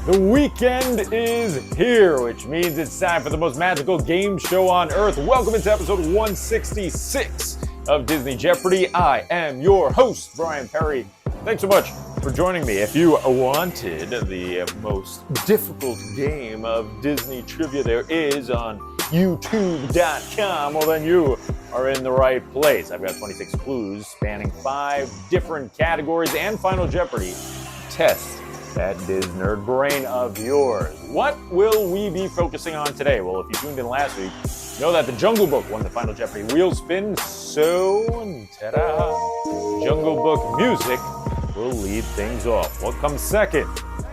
The weekend is here, which means it's time for the most magical game show on earth. Welcome into episode 166 of Disney Jeopardy. I am your host, Bryan Perri. Thanks so much for joining me. If you wanted the most difficult game of Disney trivia there is on YouTube.com, well then you are in the right place. I've got 26 clues spanning 5 different categories and Final Jeopardy. Test that Diz nerd brain of yours. What will we be focusing on today? Well, if you tuned in last week, you know that the Jungle Book won the Final Jeopardy wheel spin, so ta-da! Jungle Book music will lead things off. What comes second?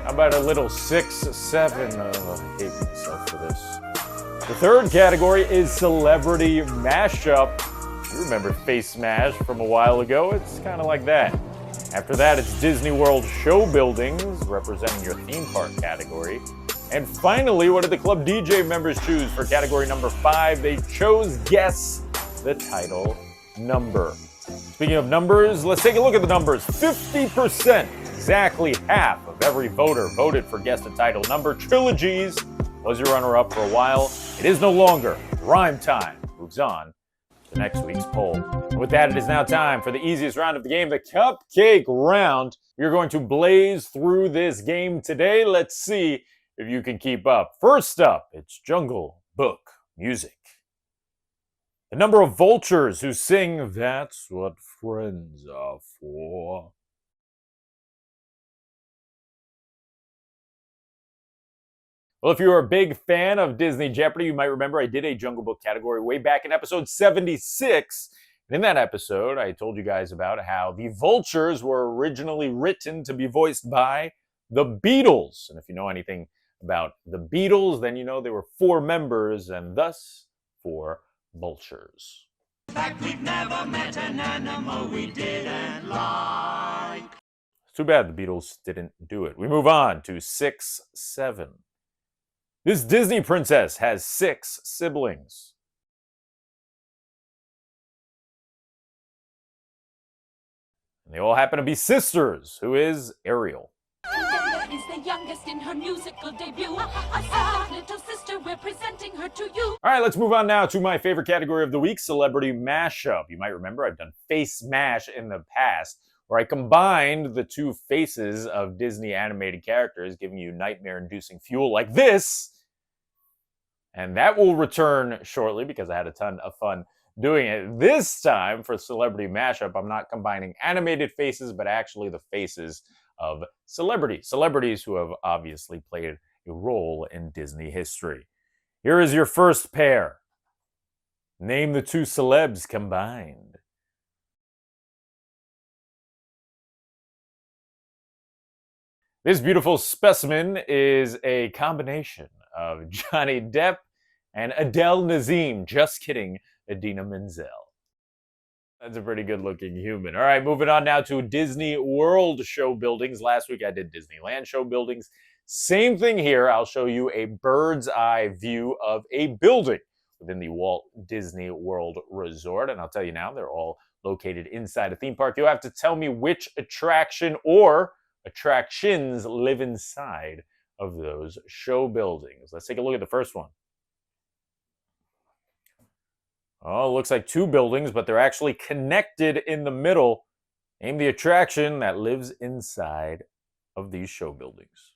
How about a little 6-7? I hate myself for this. The third category is Celebrity Mashup. You remember Face Smash from a while ago? It's kind of like that. After that, it's Disney World Show Buildings, representing your theme park category. And finally, what did the club DJ members choose for category number 5? They chose Guess the Title Number. Speaking of numbers, let's take a look at the numbers. 50%, exactly half of every voter voted for Guess the Title Number. Trilogies was your runner-up for a while. It is no longer. Rhyme time moves on to next week's poll. And with that, it is now time for the easiest round of the game, the Cupcake Round. We're going to blaze through this game today. Let's see if you can keep up. First up, it's Jungle Book music. The number of vultures who sing, "That's what friends are for." Well, if you're a big fan of Disney Jeopardy, you might remember I did a Jungle Book category way back in episode 76. And in that episode, I told you guys about how the vultures were originally written to be voiced by the Beatles. And if you know anything about the Beatles, then you know there were 4 members and thus 4 vultures. In fact, we've never met an animal we didn't like. It's too bad the Beatles didn't do it. We move on to 6-7. This Disney princess has 6 siblings. And they all happen to be sisters. Who is Ariel? Is the youngest in her musical debut. A sad little sister, we're presenting her to you. All right, let's move on now to my favorite category of the week, Celebrity Mashup. You might remember I've done Face Smash in the past, where I combined the 2 faces of Disney animated characters, giving you nightmare-inducing fuel like this. And that will return shortly because I had a ton of fun doing it. This time for Celebrity Mashup, I'm not combining animated faces, but actually the faces of celebrities who have obviously played a role in Disney history. Here is your first pair. Name the 2 celebs combined. This beautiful specimen is a combination of Johnny Depp and Adele Nazim. Just kidding, Idina Menzel. That's a pretty good-looking human. All right, moving on now to Disney World Show Buildings. Last week I did Disneyland Show Buildings. Same thing here. I'll show you a bird's eye view of a building within the Walt Disney World Resort. And I'll tell you now, they're all located inside a theme park. You'll have to tell me which attraction or attractions live inside of those show buildings. Let's take a look at the first one. Oh, it looks like 2 buildings, but they're actually connected in the middle. Name the attraction that lives inside of these show buildings.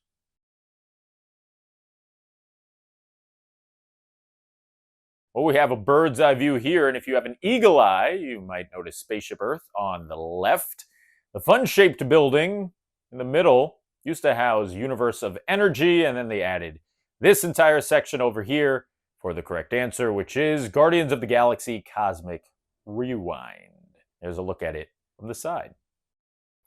Well, we have a bird's eye view here, and if you have an eagle eye, you might notice Spaceship Earth on the left. The fun-shaped building in the middle used to house Universe of Energy, and then they added this entire section over here for the correct answer, which is Guardians of the Galaxy Cosmic Rewind. There's a look at it from the side.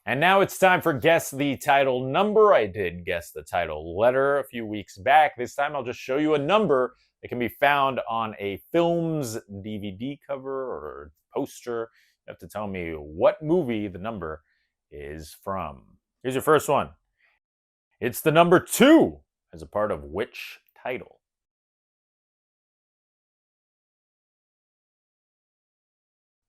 And now it's time for Guess the Title Number. I did guess the title letter a few weeks back. This time I'll just show you a number that can be found on a film's DVD cover or poster. You have to tell me what movie the number is from. Here's your first one. It's the number 2 as a part of which title?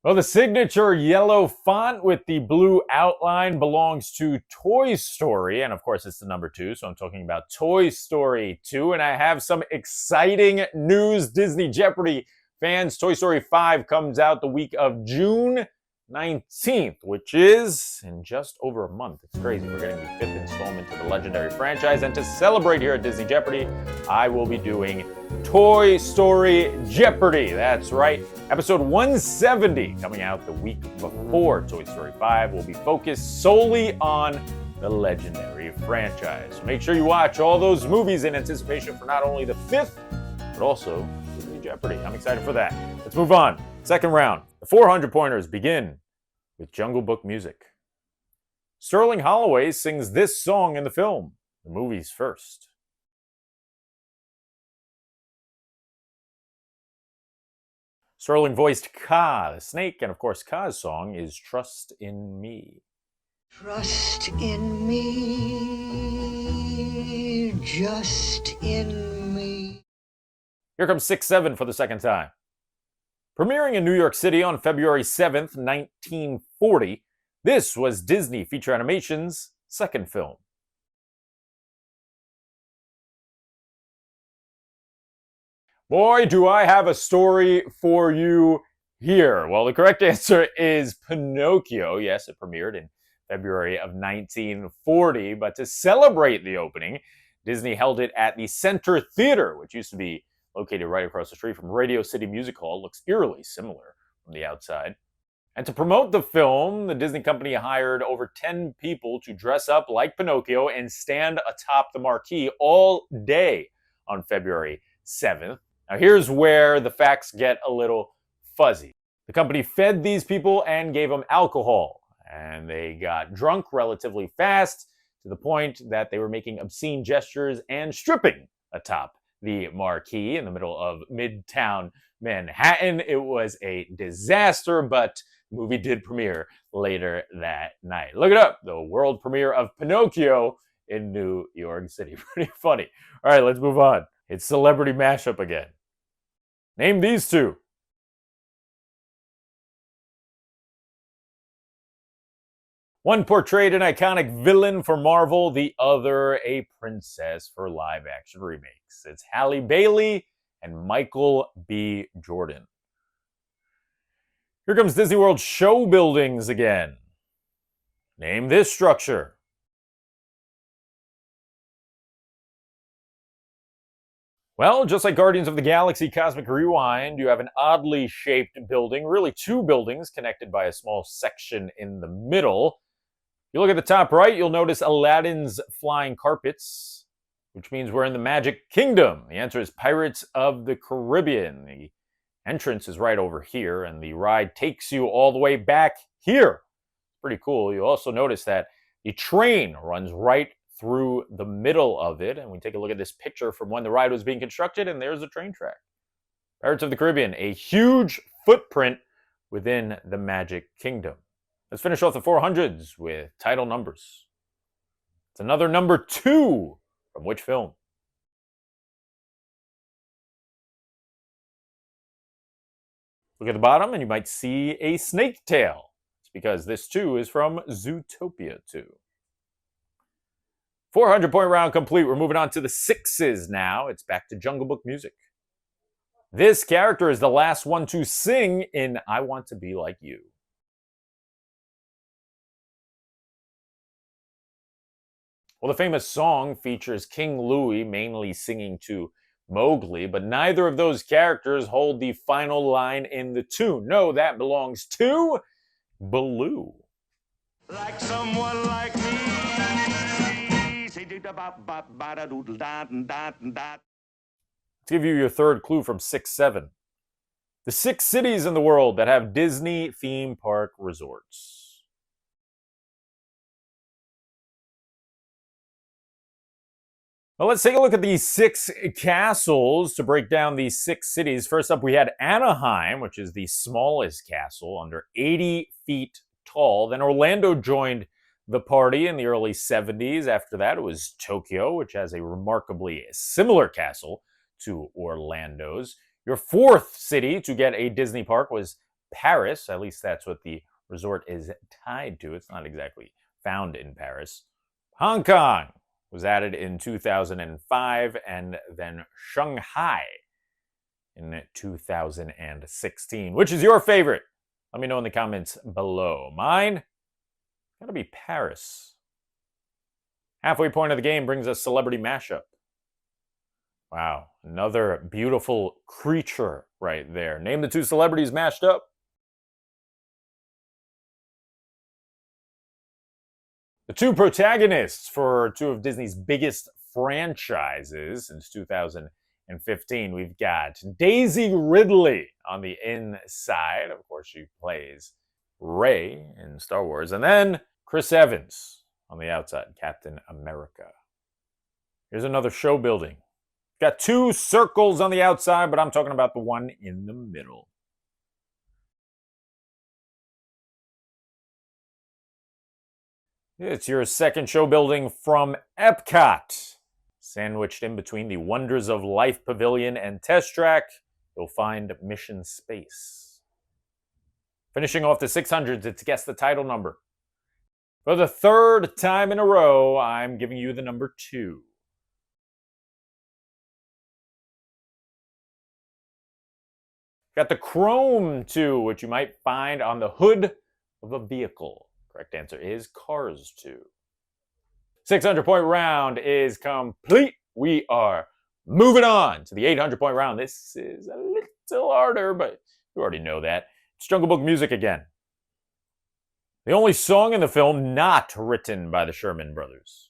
Well, the signature yellow font with the blue outline belongs to Toy Story. And of course, it's the number 2. So I'm talking about Toy Story 2. And I have some exciting news, Disney Jeopardy fans. Toy Story 5 comes out the week of June 19th, which is in just over a month. It's crazy. We're getting the 5th installment to the legendary franchise. And to celebrate here at Disney Jeopardy, I will be doing Toy Story Jeopardy. That's right. Episode 170 coming out the week before Toy Story 5 will be focused solely on the legendary franchise. So make sure you watch all those movies in anticipation for not only the 5th, but also Disney Jeopardy. I'm excited for that. Let's move on. Second round. The 400 pointers begin with Jungle Book music. Sterling Holloway sings this song in the film. The movie's first. Sterling voiced Kaa, the snake, and of course Kaa's song is Trust in Me. Trust in me, just in me. Here comes 6-7 for the second time. Premiering in New York City on February 7th, 1940, this was Disney Feature Animation's second film. Boy, do I have a story for you here. Well, the correct answer is Pinocchio. Yes, it premiered in February of 1940, but to celebrate the opening, Disney held it at the Center Theater, which used to be located right across the street from Radio City Music Hall. Looks eerily similar from the outside. And to promote the film, the Disney company hired over 10 people to dress up like Pinocchio and stand atop the marquee all day on February 7th. Now here's where the facts get a little fuzzy. The company fed these people and gave them alcohol, and they got drunk relatively fast to the point that they were making obscene gestures and stripping atop the marquee in the middle of Midtown Manhattan. It was a disaster, but the movie did premiere later that night. Look it up, the world premiere of Pinocchio in New York City. Pretty funny. All right, let's move on. It's celebrity mashup again. Name these two. One portrayed an iconic villain for Marvel, the other a princess for live-action remakes. It's Halle Bailey and Michael B. Jordan. Here comes Disney World show buildings again. Name this structure. Well, just like Guardians of the Galaxy Cosmic Rewind, you have an oddly shaped building, really two buildings connected by a small section in the middle. If you look at the top right, you'll notice Aladdin's flying carpets, which means we're in the Magic Kingdom. The answer is Pirates of the Caribbean. The entrance is right over here, and the ride takes you all the way back here. Pretty cool. You'll also notice that the train runs right through the middle of it, and we take a look at this picture from when the ride was being constructed, and there's the train track. Pirates of the Caribbean, a huge footprint within the Magic Kingdom. Let's finish off the 400s with title numbers. It's another number 2 from which film? Look at the bottom, and you might see a snake tail. It's because this too is from Zootopia 2. 400-point round complete. We're moving on to the 6s now. It's back to Jungle Book music. This character is the last one to sing in I Want to Be Like You. Well, the famous song features King Louie mainly singing to Mowgli, but neither of those characters hold the final line in the tune. No, that belongs to Baloo. Like someone like me. Let's give you your third clue from 6-7. The 6 cities in the world that have Disney theme park resorts. Well, let's take a look at these 6 castles to break down these 6 cities. First up, we had Anaheim, which is the smallest castle, under 80 feet tall. Then Orlando joined the party in the early 70s. After that, it was Tokyo, which has a remarkably similar castle to Orlando's. Your 4th city to get a Disney park was Paris. At least that's what the resort is tied to. It's not exactly found in Paris. Hong Kong was added in 2005, and then Shanghai in 2016. Which is your favorite? Let me know in the comments below. Mine? Gotta be Paris. Halfway point of the game brings us Celebrity Mashup. Wow, another beautiful creature right there. Name the two celebrities mashed up. The two protagonists for two of Disney's biggest franchises since 2015. We've got Daisy Ridley on the inside. Of course, she plays Rey in Star Wars. And then Chris Evans on the outside, Captain America. Here's another show building. Got two circles on the outside, but I'm talking about the one in the middle. It's your second show building from Epcot. Sandwiched in between the Wonders of Life Pavilion and Test Track, you'll find Mission Space. Finishing off the 600s, it's Guess the Title Number. For the third time in a row, I'm giving you the number 2. Got the Chrome 2, which you might find on the hood of a vehicle. Correct answer is Cars 2. 600-point round is complete. We are moving on to the 800-point round. This is a little harder, but you already know that. It's Jungle Book music again. The only song in the film not written by the Sherman Brothers.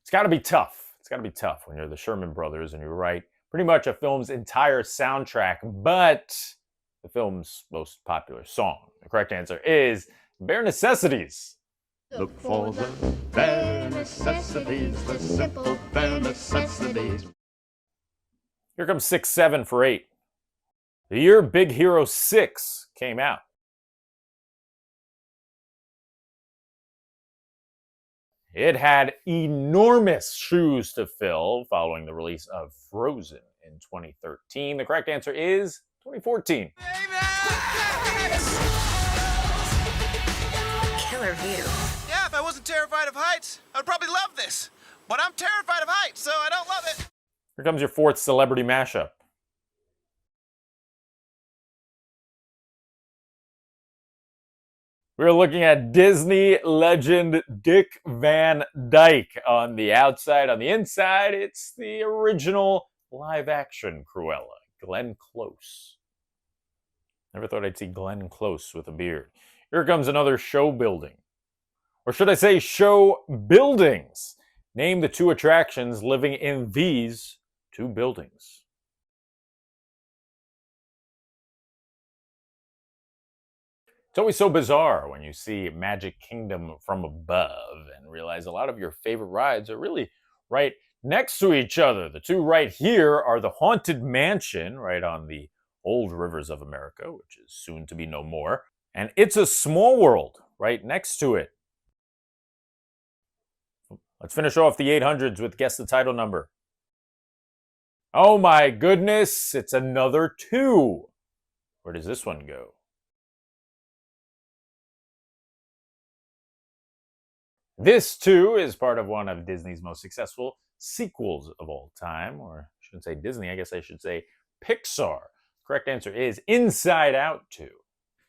It's got to be tough. It's got to be tough when you're the Sherman Brothers and you write pretty much a film's entire soundtrack, but the film's most popular song. The correct answer is Bare Necessities. Look for the bare necessities, the simple bare necessities. Here comes 6-7 for 8. The year Big Hero 6 came out. It had enormous shoes to fill following the release of Frozen in 2013. The correct answer is 2014. Killer view. Yeah, if I wasn't terrified of heights, I'd probably love this. But I'm terrified of heights, so I don't love it. Here comes your fourth celebrity mashup. We're looking at Disney legend Dick Van Dyke on the outside. On the inside, it's the original live-action Cruella, Glenn Close. Never thought I'd see Glenn Close with a beard. Here comes another show building. Or should I say show buildings? Name the two attractions living in these two buildings. It's always so bizarre when you see Magic Kingdom from above and realize a lot of your favorite rides are really right next to each other. The two right here are the Haunted Mansion, right on the Old Rivers of America, which is soon to be no more, and It's a Small World right next to it. Let's finish off the 800s with Guess the Title Number. Oh my goodness, it's another 2. Where does this one go? This, too, is part of one of Disney's most successful sequels of all time. Or I shouldn't say Disney, I guess I should say Pixar. Correct answer is Inside Out 2.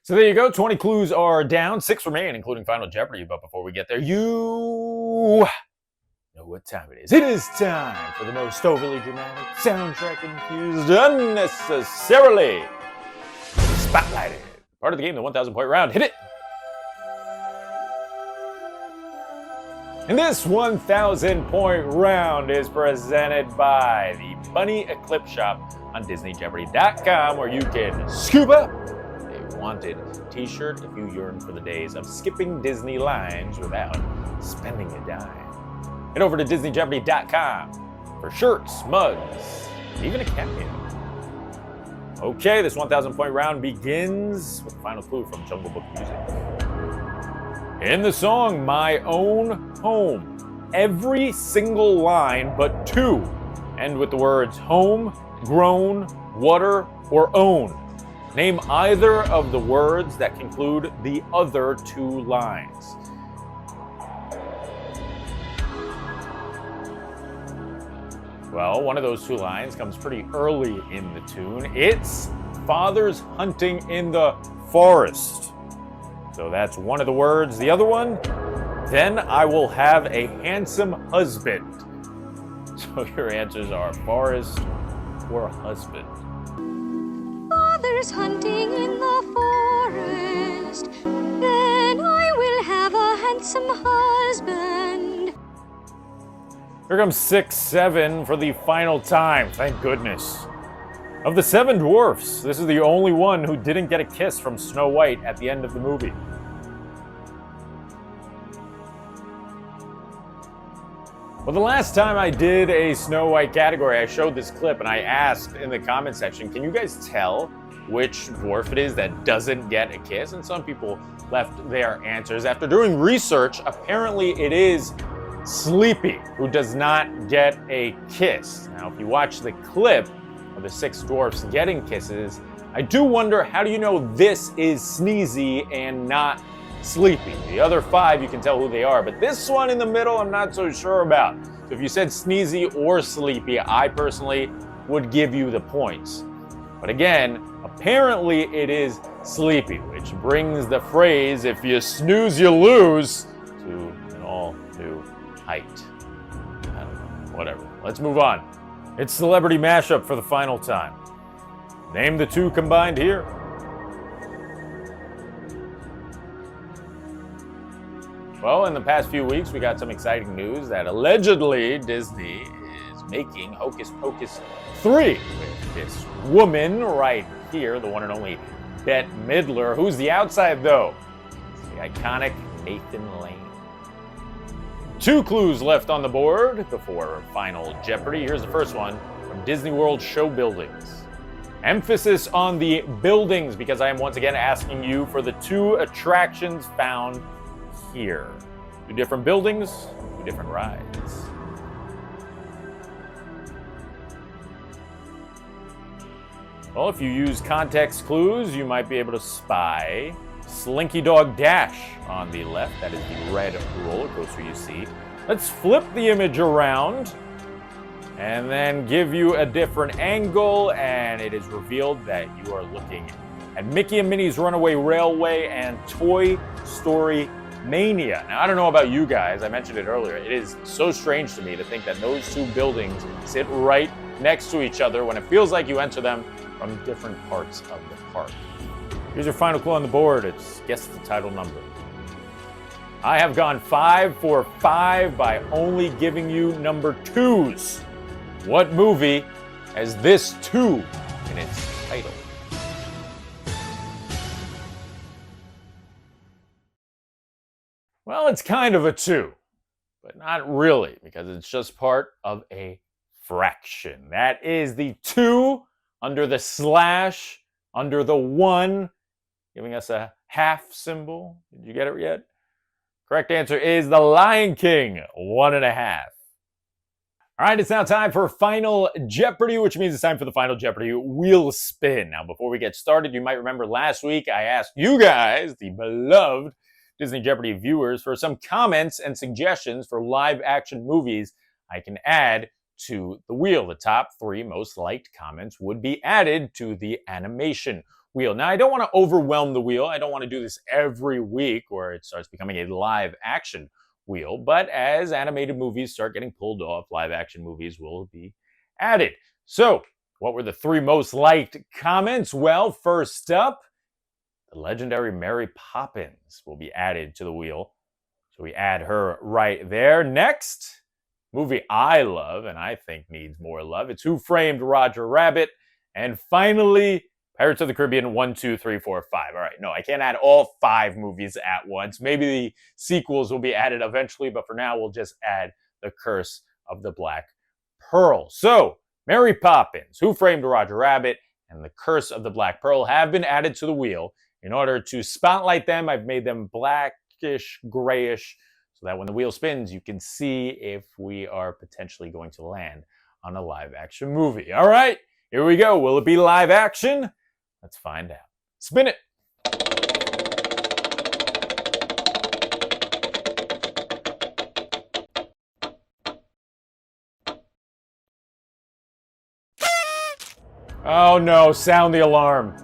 So there you go. 20 clues are down. 6 remain, including Final Jeopardy. But before we get there, you know what time it is. It is time for the most overly dramatic, soundtrack-infused, unnecessarily spotlighted part of the game, the 1,000-point round. Hit it! And this 1,000-point round is presented by the Bunny Eclipse Shop on DisneyJeopardy.com, where you can scoop up a wanted t-shirt if you yearn for the days of skipping Disney lines without spending a dime. Head over to DisneyJeopardy.com for shirts, mugs, even a cameo. Okay, this 1,000-point round begins with the final clue from Jungle Book music. In the song, My Own Home, every single line but 2 end with the words home grown, water, or own. Name either of the words that conclude the other two lines. Well, one of those two lines comes pretty early in the tune. It's "Father's hunting in the forest." So that's one of the words. The other one, "Then I will have a handsome husband." So your answers are forest or husband. Father's hunting in the forest, then I will have a handsome husband. Here comes 6-7 for the final time, thank goodness. Of the 7 dwarfs, this is the only one who didn't get a kiss from Snow White at the end of the movie. Well, the last time I did a Snow White category, I showed this clip and I asked in the comment section, can you guys tell which dwarf it is that doesn't get a kiss? And some people left their answers. After doing research, apparently it is Sleepy who does not get a kiss. Now, if you watch the clip of the 6 dwarfs getting kisses, I do wonder, how do you know this is Sneezy and not Sleepy? The other 5, you can tell who they are, but this one in the middle, I'm not so sure about. So if you said Sneezy or Sleepy, I personally would give you the points. But again, apparently it is Sleepy, which brings the phrase, "If you snooze, you lose," to an all new height. I don't know, whatever. Let's move on. It's Celebrity Mashup for the final time. Name the 2 combined here. Well, in the past few weeks, we got some exciting news that allegedly Disney is making Hocus Pocus 3 with this woman right here, the one and only Bette Midler. Who's the outside, though? It's the iconic Nathan Lane. 2 clues left on the board before final Jeopardy. Here's the first one from Disney World Show Buildings. Emphasis on the buildings, because I am once again asking you for the 2 attractions found here. 2 different buildings, 2 different rides. Well, if you use context clues, you might be able to spy Slinky Dog Dash on the left. That is the red roller coaster you see. Let's flip the image around and then give you a different angle, and it is revealed that you are looking at Mickey and Minnie's Runaway Railway and Toy Story Mania. Now, I don't know about you guys, I mentioned it earlier, it is so strange to me to think that those 2 buildings sit right next to each other when it feels like you enter them from different parts of the park. Here's your final clue on the board. It's guess the title number. I have gone 5 for 5 by only giving you number 2s. What movie has this 2 in its title? Well, it's kind of a 2, but not really, because it's just part of a fraction. That is the 2 under the slash, under the 1, giving us a half symbol. Did you get it yet? Correct answer is The Lion King, 1.5. All right, it's now time for Final Jeopardy, which means it's time for the Final Jeopardy wheel spin. Now, before we get started, you might remember last week I asked you guys, the beloved Disney Jeopardy viewers, for some comments and suggestions for live action movies I can add to the wheel. The top 3 most liked comments would be added to the animation wheel. Now, I don't want to overwhelm the wheel. I don't want to do this every week where it starts becoming a live action wheel. But as animated movies start getting pulled off, live action movies will be added. So, what were the 3 most liked comments? Well, first up, the legendary Mary Poppins will be added to the wheel. So we add her right there. Next, movie I love and I think needs more love. It's Who Framed Roger Rabbit. And finally, Pirates of the Caribbean 1, 2, 3, 4, 5. All right, no, I can't add all 5 movies at once. Maybe the sequels will be added eventually, but for now, we'll just add The Curse of the Black Pearl. So, Mary Poppins, Who Framed Roger Rabbit, and The Curse of the Black Pearl have been added to the wheel. In order to spotlight them, I've made them blackish, grayish, so that when the wheel spins, you can see if we are potentially going to land on a live action movie. All right, Here we go. Will it be live action? Let's find out. Spin it. Oh no, sound the alarm.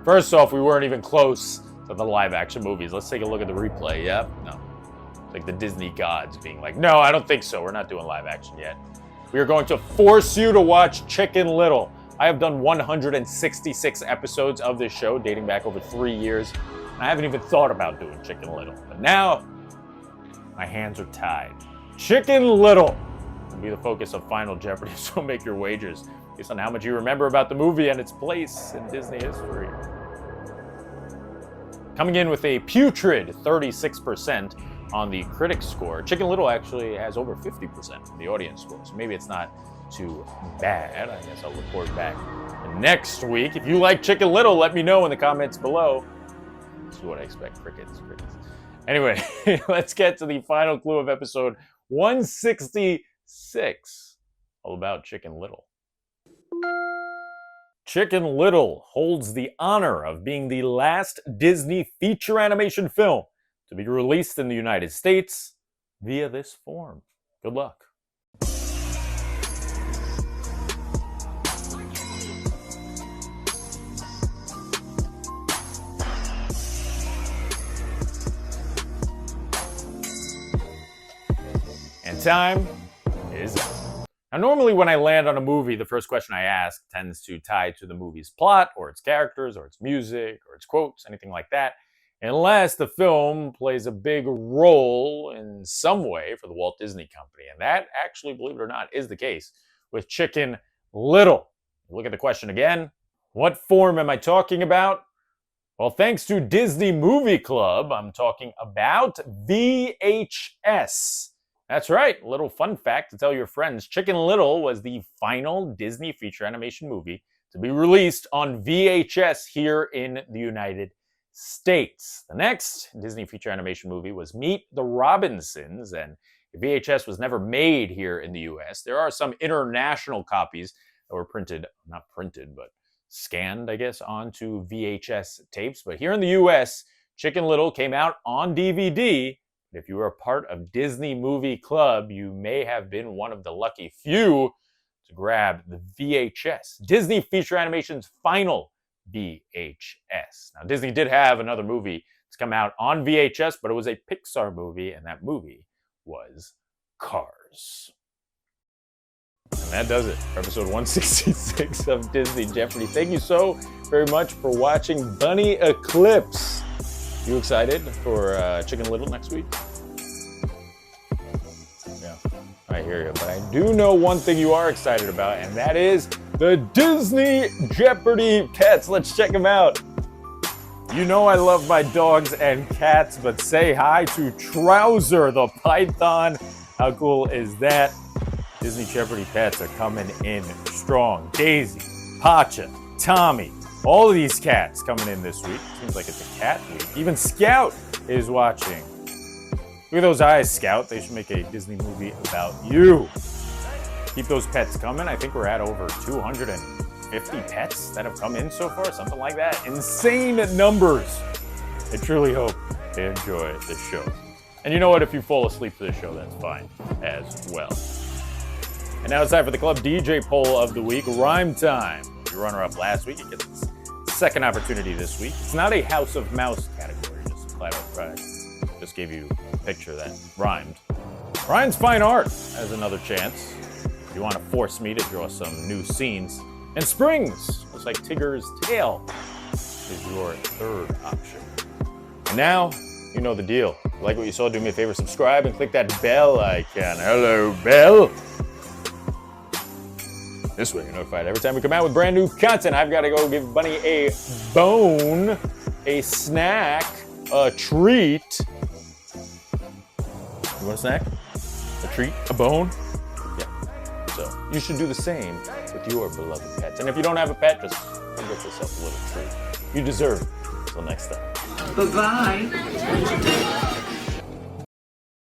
First off, we weren't even close to the live action movies. Let's take a look at the replay. Yep, no. It's like the Disney gods being like, no, I don't think so. We're not doing live action yet. We are going to force you to watch Chicken Little. I have done 166 episodes of this show dating back over 3 years. And I haven't even thought about doing Chicken Little. But now, my hands are tied. Chicken Little will be the focus of Final Jeopardy, so make your wagers based on how much you remember about the movie and its place in Disney history. Coming in with a putrid 36% on the critics score, Chicken Little actually has over 50% on the audience score, so maybe it's not too bad. I guess I'll report back next week. If you like Chicken Little, let me know in the comments below. This is what I expect. Crickets. Anyway, let's get to the final clue of episode 166, all about Chicken Little. Chicken Little holds the honor of being the last Disney feature animation film to be released in the United States via this form. Good luck. And time is up. Now, normally when I land on a movie, the first question I ask tends to tie to the movie's plot, or its characters, or its music, or its quotes, anything like that, unless the film plays a big role in some way for the Walt Disney Company. And that actually, believe it or not, is the case with Chicken Little. Look at the question again. What form am I talking about? Well, thanks to Disney Movie Club, I'm talking about VHS. That's right, a little fun fact to tell your friends. Chicken Little was the final Disney feature animation movie to be released on VHS here in the United States. The next Disney feature animation movie was Meet the Robinsons, and VHS was never made here in the US. There are some international copies that were not printed, but scanned, I guess, onto VHS tapes. But here in the US, Chicken Little came out on DVD. If you were a part of Disney Movie Club, you may have been one of the lucky few to grab the VHS, Disney Feature Animation's final VHS. Now, Disney did have another movie that's come out on VHS, but it was a Pixar movie, and that movie was Cars. And that does it for episode 166 of Disney Jeopardy. Thank you so very much for watching Bunny Eclipse. You excited for Chicken Little next week? Yeah, I hear you. But I do know one thing you are excited about, and that is the Disney Jeopardy pets. Let's check them out. You know I love my dogs and cats, but say hi to Trouser the Python. How cool is that? Disney Jeopardy pets are coming in strong. Daisy, Pacha, Tommy. All of these cats coming in this week. Seems like it's a cat week. Even Scout is watching. Look at those eyes, Scout. They should make a Disney movie about you. Keep those pets coming. I think we're at over 250 pets that have come in so far. Something like that. Insane numbers. I truly hope they enjoy this show. And you know what? If you fall asleep to this show, that's fine as well. And now it's time for the Club DJ poll of the week. Rhyme time. Your runner-up last week. It gets its second opportunity this week. It's not a House of Mouse category, just to clarify. Just gave you a picture that rhymed. Ryan's Fine Art has another chance. If you want to force me to draw some new scenes. And Springs, just like Tigger's tail, is your third option. And now, you know the deal. If you like what you saw, do me a favor, subscribe and click that bell icon. Hello, bell. This way you're notified every time we come out with brand new content. I've got to go give Bunny a bone, a snack, a treat. You want a snack? A treat? A bone? Yeah. So you should do the same with your beloved pets. And if you don't have a pet, just go get yourself a little treat. You deserve it. Until next time. Bye-bye.